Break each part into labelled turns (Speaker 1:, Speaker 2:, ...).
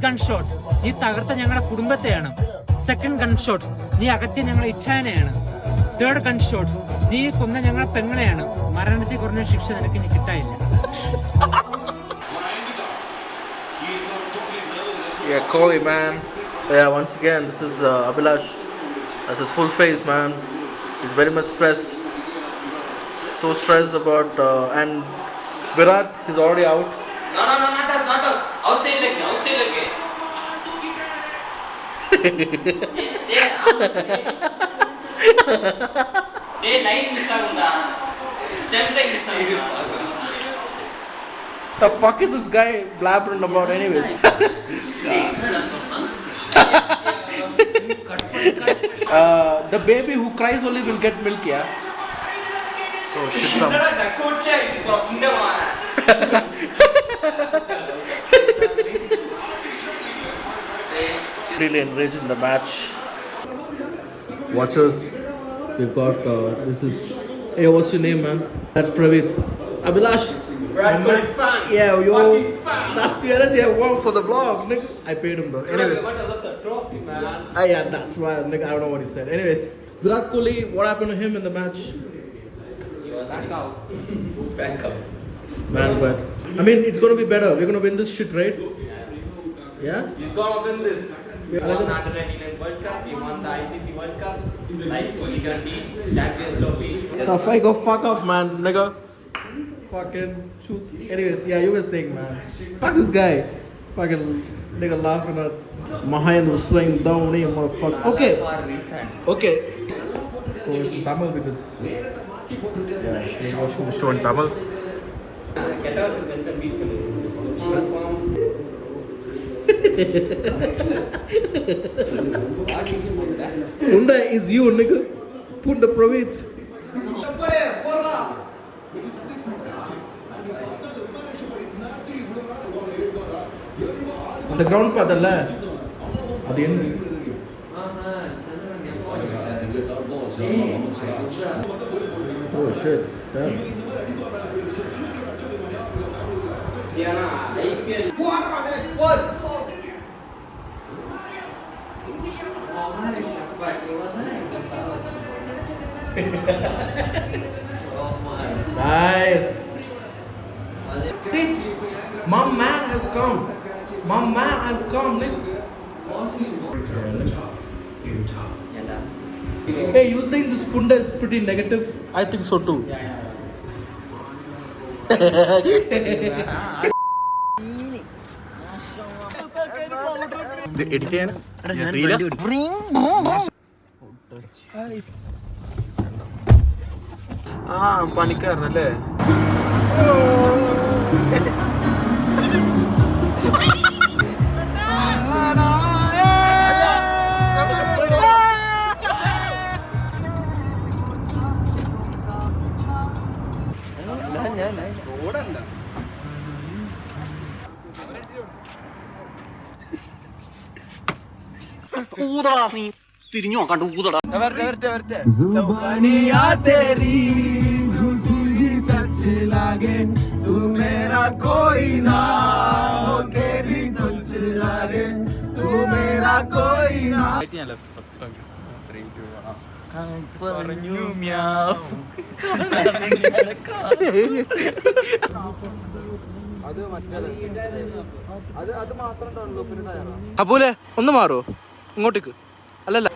Speaker 1: Gun shot നീ തകർത്ത ഞങ്ങളുടെ കുടുംബത്തെയാണ്. സെക്കൻഡ് ഗൺ ഷോട്ട് നീ അകറ്റിയ ഞങ്ങളെ ഇച്ഛാനെയാണ്. തേർഡ് ഗൺ ഷോട്ട് നീ കൊന്ന ഞങ്ങളെ പെങ്ങളെയാണ്. മരണത്തിൽ കുറഞ്ഞ ശിക്ഷ നിനക്ക് ഇനി കിട്ടാനില്ല.
Speaker 2: Yeah, Kohli, man. Yeah, once again, this is Abhilash. That's his full face, man. He's very much stressed. So stressed about and Virat is already out.
Speaker 3: No, not out. Outside leg. Line miss agunda. Step leg miss agunda.
Speaker 2: The fuck is this guy blabbering about anyways? The baby who cries only will get milk, yeah? Oh shit, some... Really enraged in the match. Watchers, we've got, this is... Hey, what's your name, man? That's Praveet. Abhilash. Yeah, yo, that's the energy I want for the vlog, nigga. I paid him though. Anyways,
Speaker 3: What was the trophy, man?
Speaker 2: yeah, that's why, nigga. I don't know what he said. Anyways, Virat Kohli, what happened to him in the match?
Speaker 3: He was back up.
Speaker 2: Man, but I mean, it's gonna be better. We're gonna win this shit, right? Yeah.
Speaker 3: He's gonna win this. We
Speaker 2: Yeah.
Speaker 3: won the Under-19 World Cup. We won the ICC World Cups. Like T20, Champions Trophy.
Speaker 2: The fight, go fuck off, man, nigga. Fucking shoot. Anyways, yeah, you were saying, man. Fuck this guy. Fucking nigga laughing at Mahendra swing down here, motherfucker. Okay. Okay. Of course, in Tamil because yeah, we're watching the show in Tamil.
Speaker 3: Get out with Mr. Beat.
Speaker 2: Punda is you, nigga. Punda Praveet. The ground padalla adu enna oh shit yeah
Speaker 3: IPL.
Speaker 2: nice see my man has come nigga. Hey, you think this Punda is pretty negative? I think so too.
Speaker 1: Edit ചെയ്യാൻ
Speaker 2: പണിക്കാരനല്ലേ
Speaker 4: തിരിഞ്ഞു നോക്കാണ്ട് ഊതടാ
Speaker 2: അപ്പോലെ ഒന്ന് മാറോ ഇങ്ങോട്ടേക്ക് അല്ലല്ല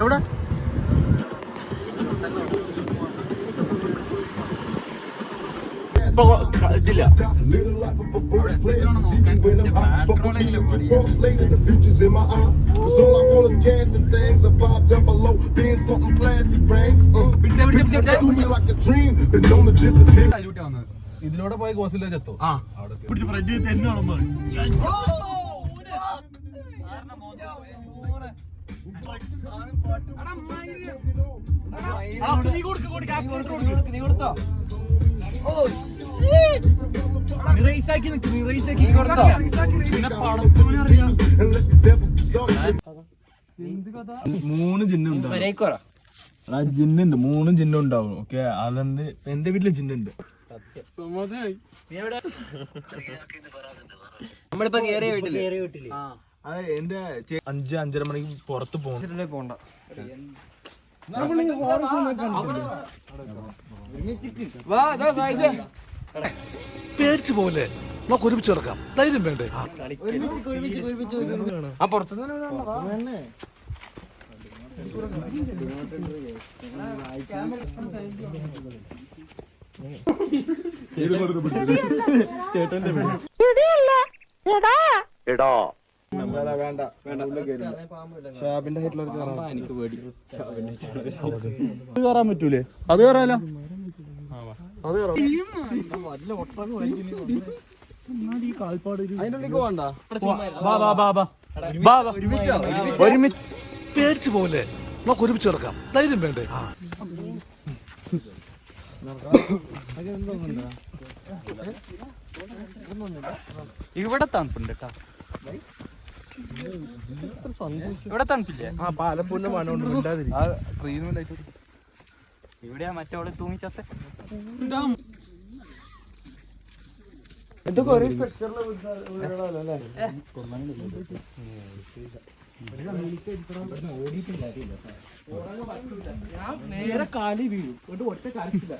Speaker 2: എവിടെ ഇതില്ല
Speaker 5: ഇതിലൂടെ പോയ ഗോസിലെ ചെത്തോ
Speaker 3: Oh shit!
Speaker 4: മൂന്ന് ജിന്നുണ്ട് ജിന്നുണ്ട് 3 ജിന്നുണ്ടാവും. ഓക്കെ, അതുകൊണ്ട് എന്റെ വീട്ടില് ജിന്നുണ്ട്.
Speaker 3: നമ്മളിപ്പോ കേറിയ വീട്ടില്
Speaker 4: അത് എന്റെ 5-5:30 മണിക്ക് പുറത്ത് പോണ്ട.
Speaker 5: പേടിച്ചു പോലെ നമുക്ക് ഒരുമിച്ച് കിടക്കാം. ധൈര്യം വേണ്ടേ?
Speaker 4: ആ പുറത്തുനിന്ന് ചേട്ടന്റെ വേണ്ട ഷാബിന്റെ ഹൈറ്റിലൊരു കയറാൻ പറ്റൂലേ? അത് കയറാലോ.
Speaker 5: പേടിച്ചു പോലെ നമുക്ക് ഒരുമിച്ച് കിടക്കാം. ധൈര്യം വേണ്ടേ?
Speaker 1: ഇവിടെ തണുപ്പുണ്ട് കേട്ടോ. ഇവിടെ തണുപ്പില്ലേ?
Speaker 4: ആ പാലപ്പൂന്റെ മണം കൊണ്ട്
Speaker 1: ഇവിടെയാ മറ്റവള് തൂങ്ങിച്ചത്തെ.
Speaker 4: ഇതൊക്കെ ഒരേ സ്ട്രക്ചറിലെ വീടുകളല്ലേ? നേരെ കാലി വീഴും. ഒറ്റ കാലില്ല.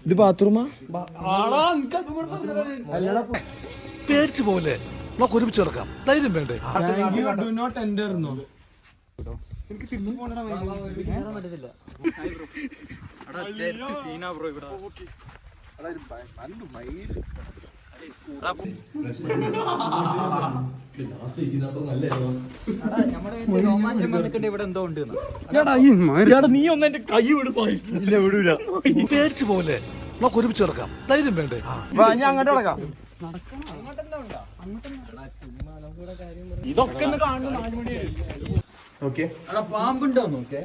Speaker 4: ഇത് ബാത്റൂമാ?
Speaker 5: പേടിച്ചു പോലെ നമുക്ക് ഒരുമിച്ച് കിടക്കാം. ധൈര്യം വേണ്ടേ?
Speaker 4: ഡു നോട്ട് എൻ്റർ എന്നോ?
Speaker 1: ഇവിടെ എന്തോ ഉണ്ട്.
Speaker 4: നീ ഒന്ന് എന്റെ കൈ വിടൂല.
Speaker 5: പേടിച്ചു പോലെ നമുക്ക് ഒരുമിച്ച് കിടക്കാം. ധൈര്യം വേണ്ടേ?
Speaker 4: ഞാൻ അങ്ങോട്ട് കിടക്കാം. ഇതൊക്കെ കാണുന്നു. 4 മണി ഓക്കെ. പാമ്പുണ്ടോ നോക്കേ.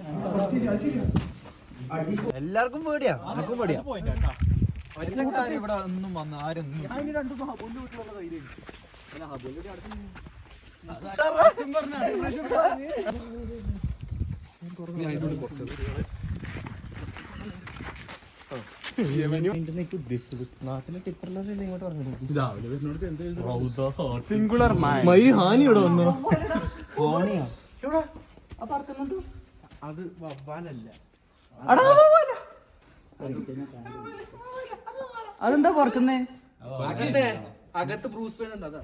Speaker 4: എല്ലാവർക്കും പേടിയാ. എനിക്കും പേടിയാ.
Speaker 1: ഇവിടെ ഒന്നും വന്ന ആരൊന്നും
Speaker 4: സിംഗുലർ മൈ ഹാനി ഇവിടെ വന്നോ?
Speaker 1: അത് വവ്വാലല്ല.
Speaker 3: അതെന്താ പറക്കുന്നേ?
Speaker 1: അകത്ത് ബ്രൂസ് വെയിൻ ഉണ്ട്.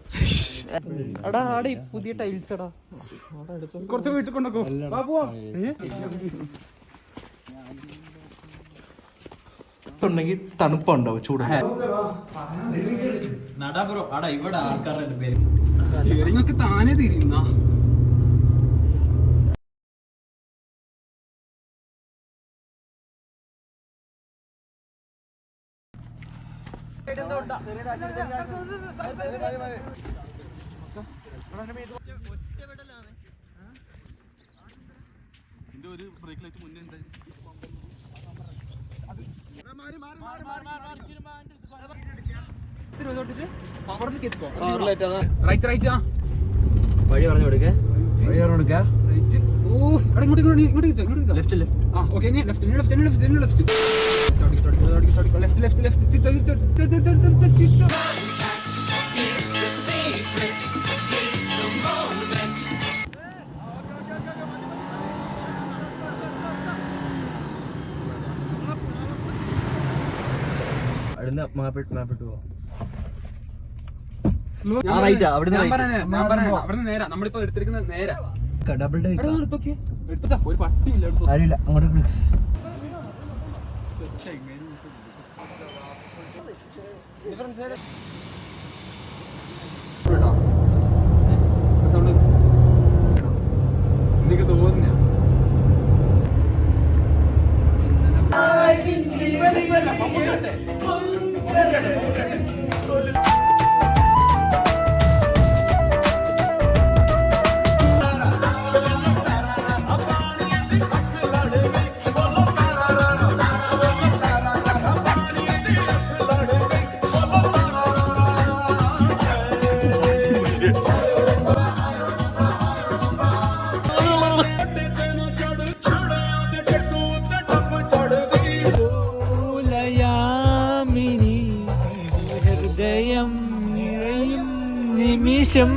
Speaker 1: അടാ ആടെ പുതിയ ടൈൽസ് എടാ.
Speaker 4: കുറച്ച് വീട്ടിൽ കൊണ്ടോ.
Speaker 2: തണുപ്പുണ്ടാവും, ചൂട്.
Speaker 3: നടാ ബ്രോ. അടാ ഇവിടെ ആൾക്കാരുടെ പേര്
Speaker 4: സ്റ്റിയറിംഗ് താനേ തിരിയുന്ന. ഒരു ബ്രേക്ക് ലൈറ്റ് മുന്നേ ഉണ്ടായി.
Speaker 3: വഴി പറഞ്ഞു കൊടുക്കേ. മാപ്പിട്ട് പോവാം.
Speaker 4: നേരാ നമ്മളിപ്പോ എടുത്തിരിക്കുന്ന നേരാ.
Speaker 3: ഡബിൾ ഡേ
Speaker 4: എടുത്താ ഒരു പട്ടിയില്ല.
Speaker 3: ആരില്ല അങ്ങോട്ട്.
Speaker 4: എനിക്ക് തോന്നുന്ന
Speaker 1: നിമിഷം